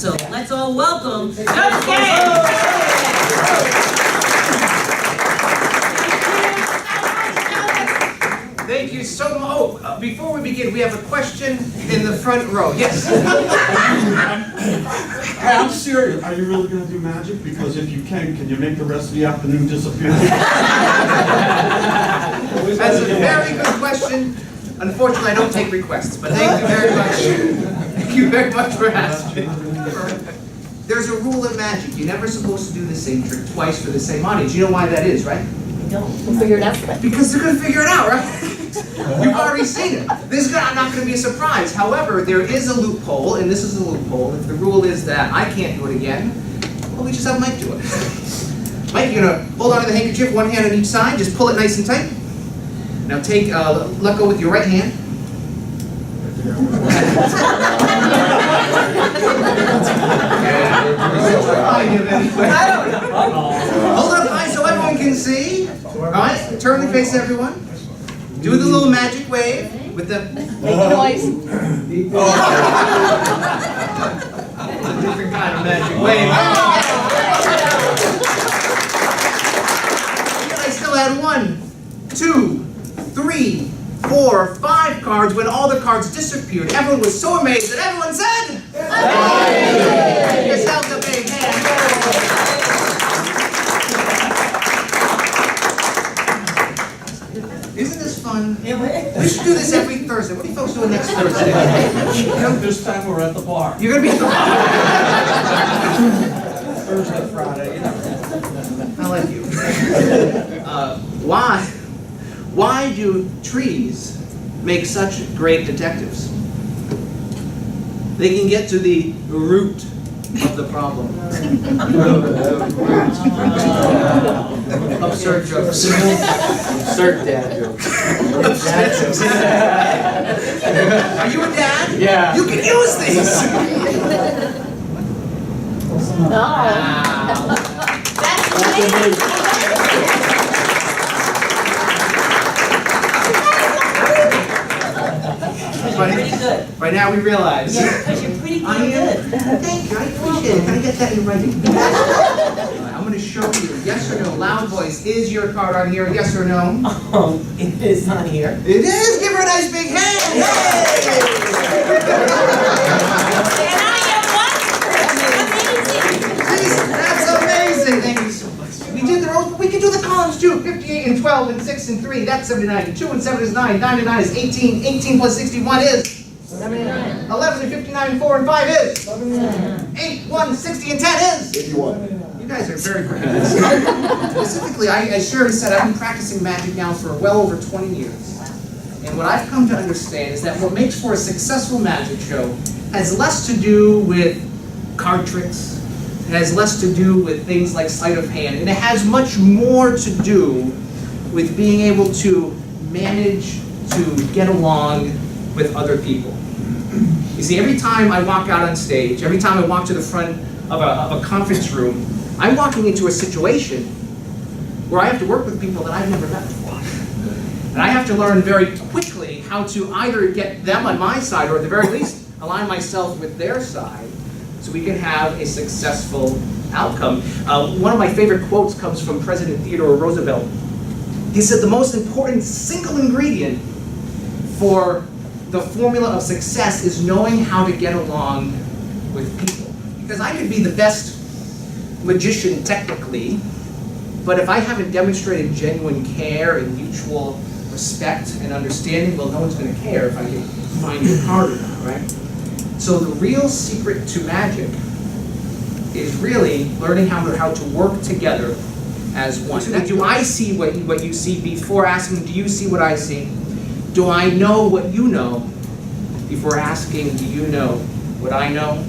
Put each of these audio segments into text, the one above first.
So let's all welcome Jonas Cain! Thank you so much. Oh, before we begin, we have a question in the front row. Yes. Hey, I'm serious. Are you really going to do magic? Because if you can you make the rest of the afternoon disappear? That's a very good question. Unfortunately, I don't take requests, but thank you very much. Thank you very much for asking. There's a rule of magic. You're never supposed to do the same trick twice for the same audience. You know why that is, right? We'll figure it out. Because they're going to figure it out, right? You've already seen it. This is not going to be a surprise. However, there is a loophole, and this is a loophole. If the rule is that I can't do it again, well, we just have Mike do it. Mike, you're going to hold on to the handkerchief, one hand on each side. Just pull it nice and tight. Now take, let go with your right hand. Hold up high so everyone can see. Alright, turn and face everyone. Do the little magic wave with the... Make noise. Different kind of magic wave. I still had 1, 2, 3, 4, 5 cards. When all the cards disappeared, everyone was so amazed that everyone said, "Hey!" Give yourselves a big hand. Isn't this fun? We should do this every Thursday. What are you folks doing next Thursday? This time we're at the bar. You're going to be at the bar. Thursday, Friday, you know. I like you. Why do trees make such great detectives? They can get to the root of the problem. Absurd jokes. Absurd dad jokes. Are you a dad? Yeah. You can use these. No. Pretty good. Right now we realize. Yeah, because you're pretty I am. good. Thank you. I appreciate it. Can I get that in writing? I'm going to show you. Yes or no? Loud voice. Is your card on here? Yes or no? It is on here. It is. Give her a nice big hand. Yay! And I have one. Amazing. That's amazing. Thank you so much. We can do the columns too. 58 and 12 and 6 and 3. That's 79. And 2 and 7 is 9. 9 and 9 is 18. 18 plus 61 is 79. 11 and 59 and 4 and 5 is 8, 1, 60 and 10 is 81. You guys are very creative. Specifically, as Sherry said, I've been practicing magic now for well over 20 years. And what I've come to understand is that what makes for a successful magic show has less to do with card tricks. It has less to do with things like sleight of hand. And it has much more to do with being able to manage to get along with other people. You see, every time I walk out on stage, every time I walk to the front of a conference room, I'm walking into a situation where I have to work with people that I've never met before. And I have to learn very quickly how to either get them on my side or at the very least align myself with their side so we can have a successful outcome. One of my favorite quotes comes from President Theodore Roosevelt. He said the most important single ingredient for the formula of success is knowing how to get along with people. Because I could be the best magician technically, but if I haven't demonstrated genuine care and mutual respect and understanding, well, no one's going to care if I can find your card or not, right? So the real secret to magic is really learning how to work together as one. Do I see what you see before asking, do you see what I see? Do I know what you know before asking, do you know what I know?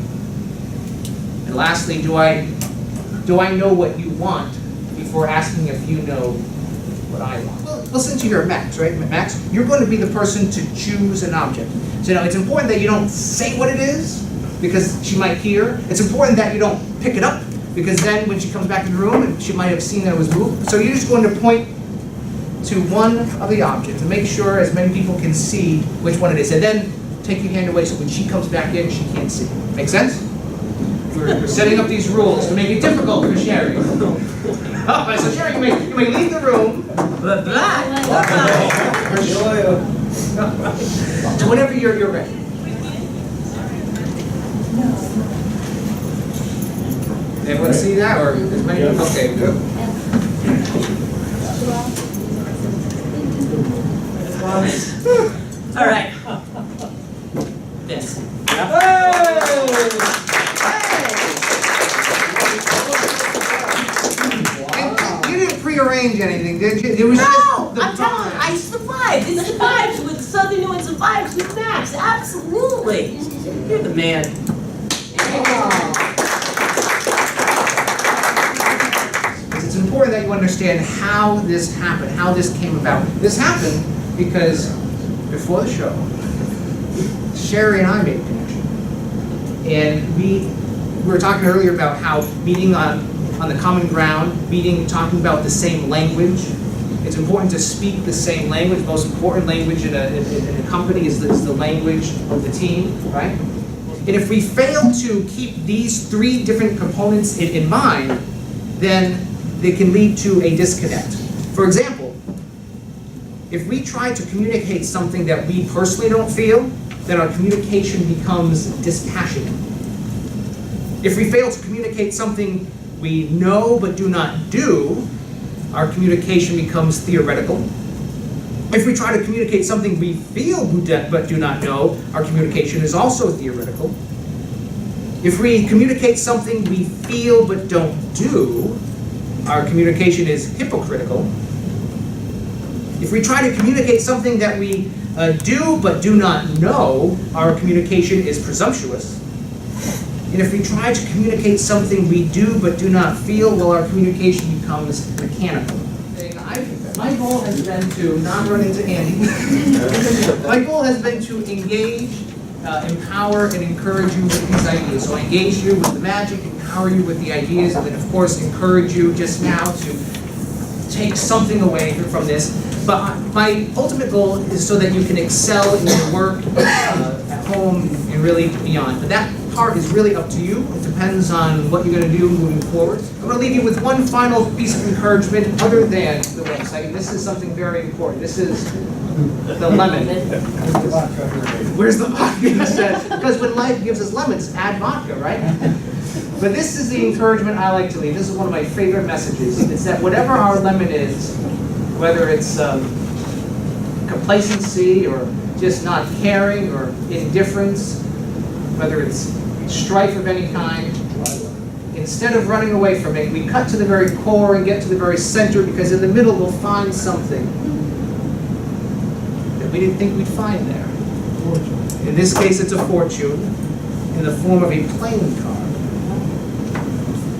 And lastly, do I know what you want before asking if you know what I want? Well, since you're Max, right? Max, you're going to be the person to choose an object. So it's important that you don't say what it is, because she might hear. It's important that you don't pick it up, because then when she comes back in the room, she might have seen that it was moved. So you're just going to point to one of the objects and make sure as many people can see which one it is. And then take your hand away so when she comes back in, she can't see. Make sense? We're setting up these rules to make it difficult for Sherry. Alright, so Sherry, you may leave the room. But black. So whenever you're ready. Everyone see that, or as many? Okay, good. All right. This. You didn't prearrange anything, did you? It was No, just the I'm telling you, I survived. It survives with Southern New and survives with Max. Absolutely. You're the man. It's important that you understand how this happened, how this came about. This happened because before the show, Sherry and I made a connection. And we were talking earlier about how meeting on the common ground, talking about the same language. It's important to speak the same language. The most important language in a company is the language of the team, right? And if we fail to keep these three different components in mind, then they can lead to a disconnect. For example, if we try to communicate something that we personally don't feel, then our communication becomes dispassionate. If we fail to communicate something we know but do not do, our communication becomes theoretical. If we try to communicate something we feel but do not know, our communication is also theoretical. If we communicate something we feel but don't do, our communication is hypocritical. If we try to communicate something that we do but do not know, our communication is presumptuous. And if we try to communicate something we do but do not feel, well, our communication becomes mechanical. My goal has been to not run into Andy. My goal has been to engage, empower, and encourage you with these ideas. So engage you with the magic, empower you with the ideas, and then of course encourage you just now to take something away from this. But my ultimate goal is so that you can excel in your work, at home, and really beyond. But that part is really up to you. It depends on what you're going to do moving forward. I'm going to leave you with one final piece of encouragement other than the website. And this is something very important. This is the lemon. Where's the vodka? Because when life gives us lemons, add vodka, right? But this is the encouragement I like to leave. This is one of my favorite messages. It's that whatever our lemon is, whether it's complacency or just not caring or indifference, whether it's strife of any kind, instead of running away from it, we cut to the very core and get to the very center, because in the middle we'll find something that we didn't think we'd find there. In this case, it's a fortune in the form of a playing card.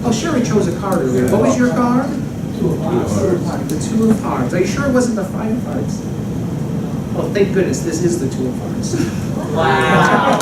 Oh, Sherry chose a card earlier. What was your card? Two of Hearts. The Two of Hearts. Are you sure it wasn't the Five of Hearts? Oh, thank goodness, this is the Two of Hearts. Wow.